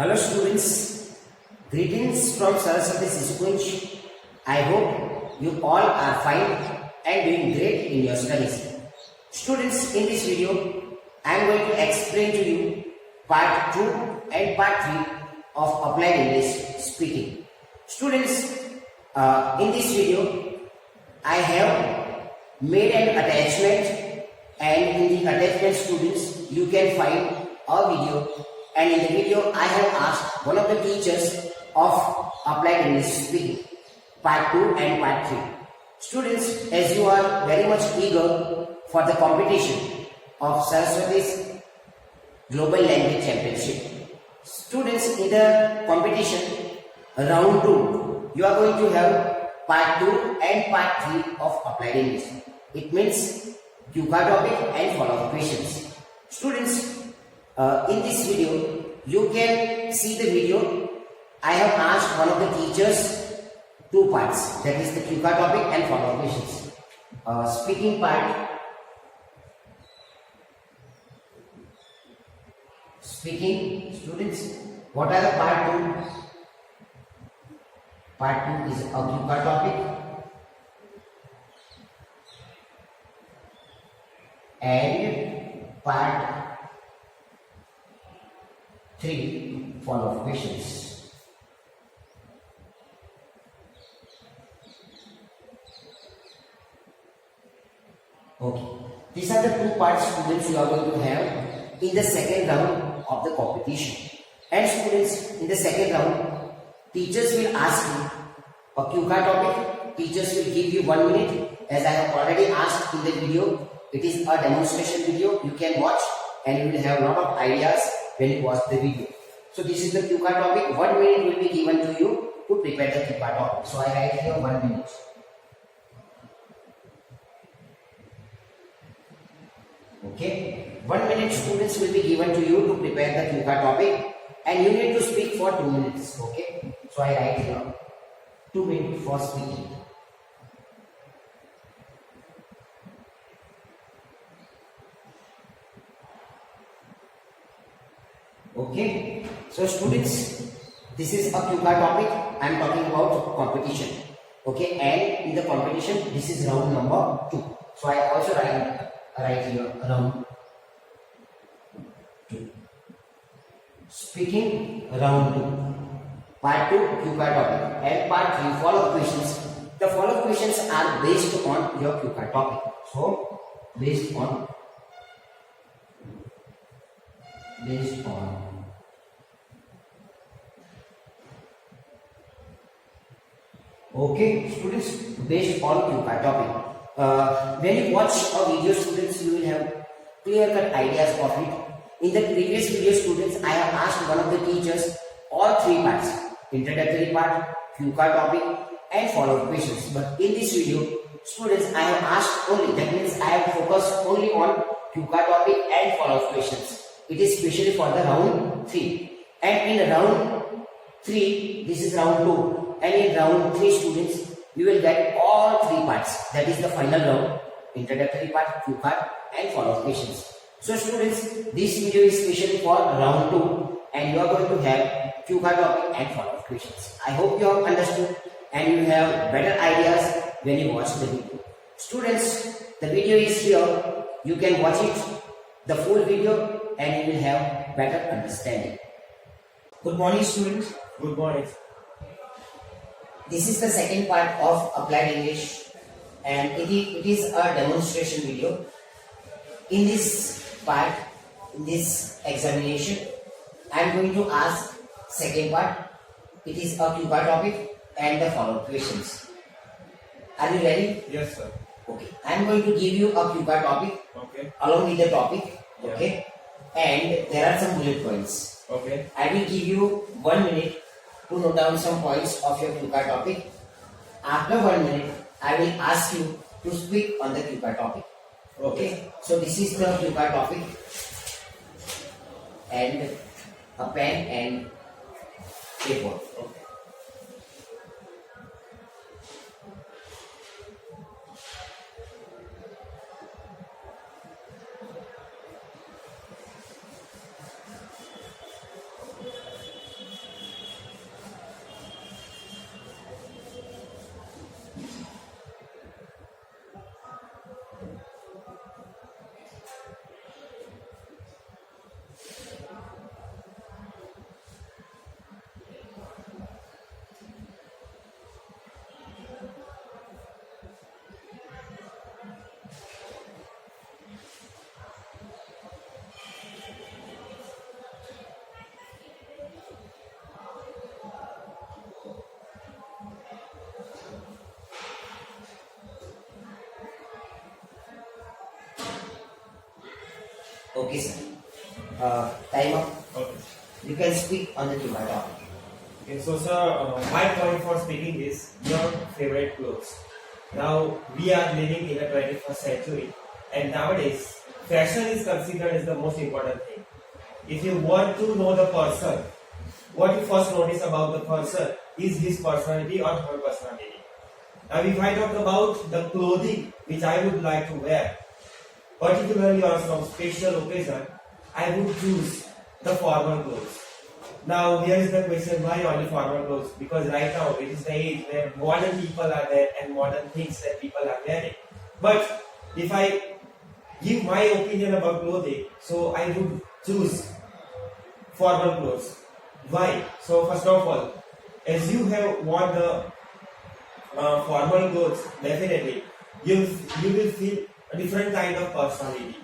Hello students, greetings from Saraswati Siskunj. I hope you all are fine and doing great in your studies. Students, in this video, I am going to explain to you part 2 and part 3 of Applied English Speaking. Students, in this video, I have made an attachment, and in the attachment, students, you can find a video, and in the video I have asked one of the teachers of Applied English Speaking part 2 and part 3. Students, as you are very much eager for the competition of Saraswati's Global Language Championship, students, in the competition round 2 you are going to have part 2 and part 3 of Applied English. It means QCA topic and follow-up questions. Students, in this video, you can see the video. I have asked one of the teachers 2 parts, that is the QCA topic and follow-up questions. Speaking part. Speaking, students, what are the part 2? Part 2 is a QCA topic and part 3 follow-up questions. Okay, these are the 2 parts, students, you are going to have in the second round of the competition. And students, in the second round, teachers will ask you a QCA topic. Teachers will give you 1 minute, as I have already asked in the video. It is a demonstration video. You can watch and you will have a lot of ideas when you watch the video. So this is the QCA topic. 1 minute will be given to you to prepare the QCA topic. So I write here 1 minute. Okay, 1 minute, students, will be given to you to prepare the QCA topic, and you need to speak for 2 minutes. Okay, so I write here 2 minutes for speaking. Okay, so students, this is a QCA topic. I am talking about competition. Okay, and in the competition, this is round number 2. So I also write here round 2. Speaking, round 2. Part 2 QCA topic and part 3 follow-up questions. The follow-up questions are based on your QCA topic. So based on okay, students, based on QCA topic. When you watch a video, students, you will have clear-cut ideas of it. In the previous video, students, I have asked one of the teachers all 3 parts: introductory part, QCA topic, and follow-up questions. But in this video, students, I have asked only, that means I have focused only on QCA topic and follow-up questions. It is specially for the round 3. And in round 3, this is round 2. And in round 3, students, you will get all 3 parts. That is the final round: introductory part, QCA, and follow-up questions. So students, this video is specially for round 2, and you are going to have QCA topic and follow-up questions. I hope you have understood and you have better ideas when you watch the video. Students, the video is here. You can watch it, the full video, and you will have better understanding. Good morning, students. Good morning. This is the second part of Applied English, and it is a demonstration video. In this part, in this examination, I am going to ask second part. It is a QCA topic and the follow-up questions. Are you ready? Yes, sir. Okay. I am going to give you a QCA topic. Okay. Along with the topic. Yeah. Okay. And there are some bullet points. Okay. I will give you 1 minute to note down some points of your QCA topic. After 1 minute, I will ask you to speak on the QCA topic. Okay. So this is the QCA topic, and a pen and paper. Okay. Okay, sir. Time up. Okay. You can speak on the Cuba topic. Okay, so sir, my point for speaking is your favorite clothes. Now we are living in the 21st century, and nowadays fashion is considered as the most important thing. If you want to know the person, what you first notice about the person is his personality or her personality. Now, if I talk about the clothing which I would like to wear, particularly on some special occasion, I would choose the formal clothes. Now, here is the question: why only formal clothes? Because right now it is the age where modern people are there and modern things that people are wearing. But if I give my opinion about clothing, so I would choose formal clothes. Why? So first of all, as you have worn the formal clothes, definitely you will feel a different kind of personality.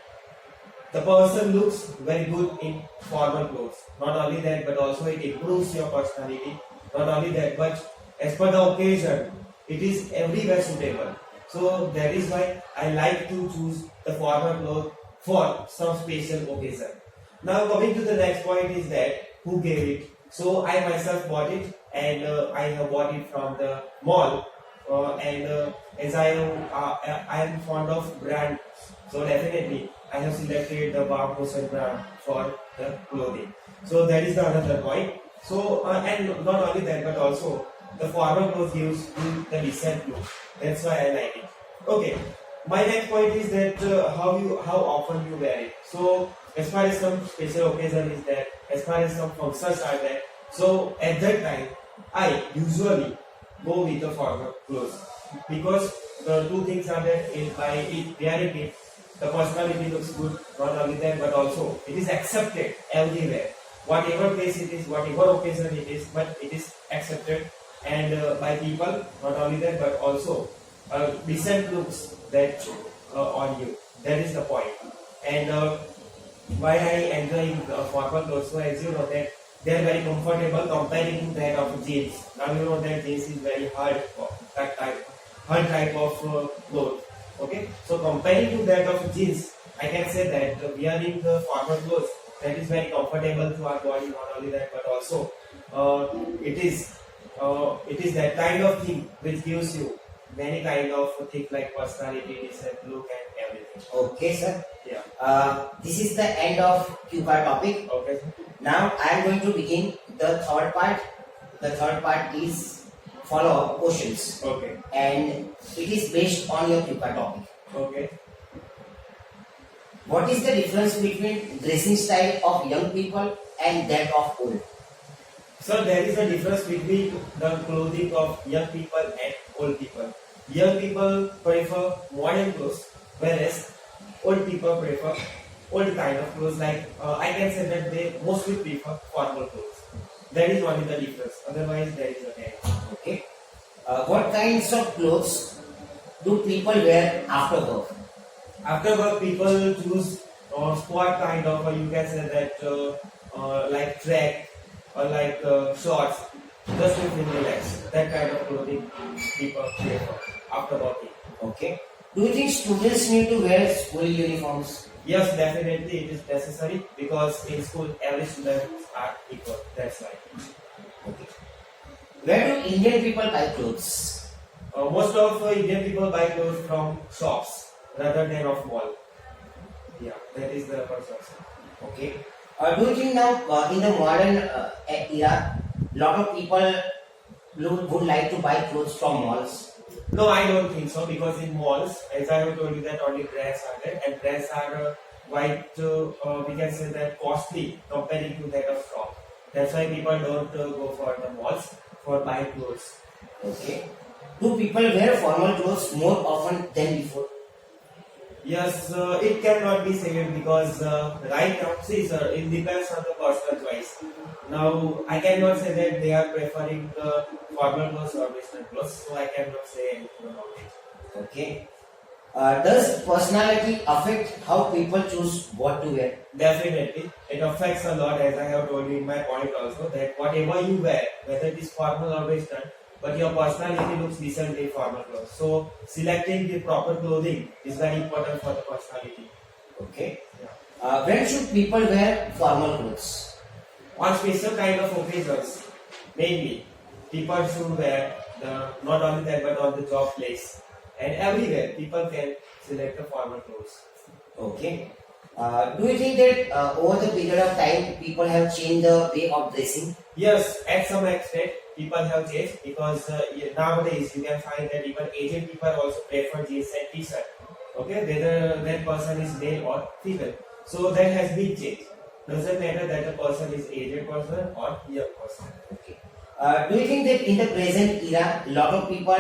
The person looks very good in formal clothes. Not only that, but also it improves your personality. Not only that, but as per the occasion, it is everywhere suitable. So that is why I like to choose the formal clothes for some special occasion. Now coming to the next point is that who gave it. So I myself bought it, and I have bought it from the mall. And as I am fond of brand, so definitely I have selected the Barbosa brand for the clothing. So that is the another point. So and not only that, but also the formal clothes gives you the decent look. That's why I like it. Okay. My next point is that how often you wear it. So as far as some special occasion is there, as far as some functions are there, so at that time I usually go with the formal clothes because the two things are that by wearing it, the personality looks good. Not only that, but also it is accepted everywhere. Whatever place it is, whatever occasion it is, but it is accepted and by people. Not only that, but also decent looks that on you. That is the point. And why I enjoy formal clothes? So as you know that they are very comfortable comparing to that of jeans. Now you know that jeans is very hard type of cloth. Okay, so comparing to that of jeans, I can say that wearing the formal clothes that is very comfortable to our body. Not only that, but also it is that kind of thing which gives you many kind of things like personality, decent look, and everything. Okay, sir. Yeah. This is the end of Cuba topic. Okay. Now I am going to begin the third part. The third part is follow-up questions, Okay. and it is based on your Cuba topic. Okay. What is the difference between dressing style of young people and that of old? So there is a difference between the clothing of young people and old people. Young people prefer modern clothes, whereas old people prefer old kind of clothes. Like I can say that they mostly prefer formal clothes. That is only the difference. Otherwise, there is a difference. Okay. What kinds of clothes do people wear after work? After work, people choose sport kind of, or you can say that like track or like shorts, just to feel relaxed. That kind of clothing people prefer after working. Okay. Do you think students need to wear school uniforms? Yes, definitely it is necessary because in school every student are equal. That's why. Okay. Where do Indian people buy clothes? Most of Indian people buy clothes from shops rather than of mall. Yeah, that is the perception. Okay. Do you think now in the modern era, lot of people would like to buy clothes from malls? No, I don't think so because in malls, as I have told you that only brands are there and brands are quite, we can say that costly comparing to that of shop. That's why people don't go for the malls for buying clothes. Okay. Do people wear formal clothes more often than before? Yes, it cannot be said because right now, see sir, it depends on the personal choice. Now, I cannot say that they are preferring the formal clothes or western clothes, so I cannot say anything about it. Okay. Does personality affect how people choose what to wear? Definitely, it affects a lot as I have told you in my point also that whatever you wear, whether it is formal or western, but your personality looks decent in formal clothes. So selecting the proper clothing is very important for the personality. Okay. Yeah. When should people wear formal clothes? On special kind of occasions, mainly, people should wear the not only that but on the job place and everywhere people can select the formal clothes. Okay. Do you think that over the period of time people have changed the way of dressing? Yes, at some extent, people have changed because nowadays you can find that even aged people also prefer jeans and t-shirt. Okay, whether that person is male or female. So that has been changed. Doesn't matter that the person is aged person or young person. Okay. Do you think that in the present era, a lot of people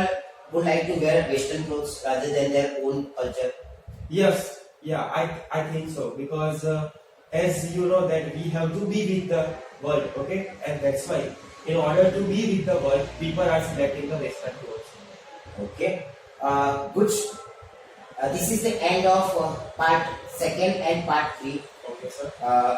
would like to wear Western clothes rather than their own culture? Yes, yeah, I think so because as you know that we have to be with the world, okay, and that's why in order to be with the world, people are selecting the Western clothes. Okay. Good. This is the end of part second and part 3. Okay, sir.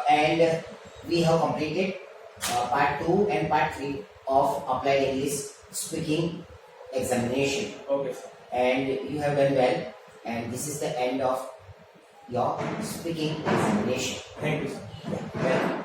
And we have completed part 2 and part 3 of applied English speaking examination, Okay, sir. and you have done well, and this is the end of your speaking examination. Thank you, sir. Well,